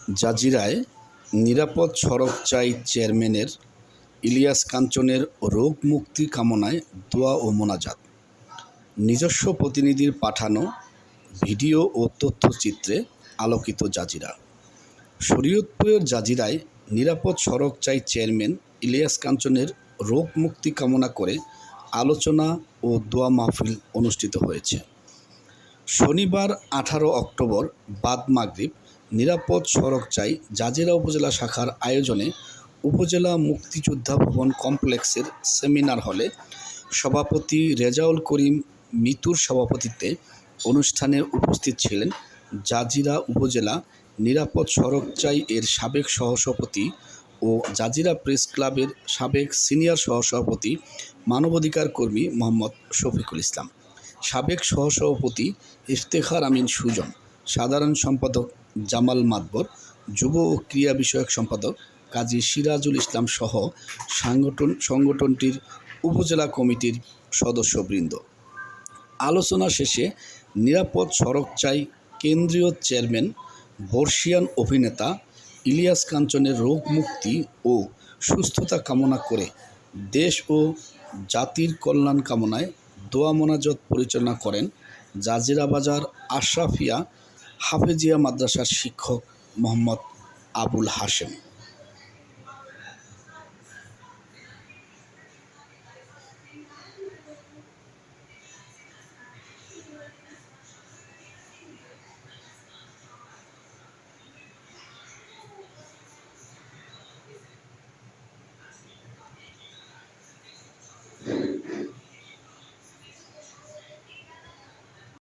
জাজিরায় নিরাপদ সড়ক চাই চেয়ারম্যানের ইলিয়াস কাঞ্চনের রোগ মুক্তি কামনায় দোয়া ও মোনাজাত। নিজস্ব প্রতিনিধির পাঠানো ভিডিও ও তথ্যচিত্রে আলোকিত জাজিরা। শরীয়তপুরের জাজিরায় নিরাপদ সড়ক চাই চেয়ারম্যান ইলিয়াস কাঞ্চনের রোগ মুক্তি কামনা করে আলোচনা ও দোয়া মাহফিল অনুষ্ঠিত হয়েছে। শনিবার 18 অক্টোবর বাদ মাগরিব নিরাপদ সড়ক চাই জাজিরা উপজেলা শাখার আয়োজনে উপজেলা মুক্তিযোদ্ধা ভবন কমপ্লেক্সের সেমিনার হলে সভাপতি রেজাউল করিম মিতুর সভাপতিত্বে অনুষ্ঠানে উপস্থিত ছিলেন জাজিরা উপজেলা নিরাপদ সড়ক চাই এর সাবেক সহসভাপতি ও জাজিরা প্রেস ক্লাবের সাবেক সিনিয়র সহসভাপতি মানবাধিকার কর্মী মোহাম্মদ শফিকুল ইসলাম, সাবেক সহসভাপতি ইফতেখার আমিন সুজন, সাধারণ সম্পাদক জামাল মাতবর, যুব ও ক্রীড়া বিষয়ক সম্পাদক কাজী সিরাজুল ইসলাম সহ সংগঠনটির উপজেলা কমিটির সদস্যবৃন্দ। আলোচনা শেষে নিরাপদ সড়ক চাই কেন্দ্রীয় চেয়ারম্যান বর্ষিয়ান অভিনেতা ইলিয়াস কাঞ্চনের রোগ মুক্তি ও সুস্থতা কামনা করে দেশ ও জাতির কল্যাণ কামনায় দোয়া মোনাজাত পরিচালনা করেন জাজিরা বাজার আশরাফিয়া হাফেজিয়া মাদ্রাসার শিক্ষক মোহাম্মদ আবুল হাশেম।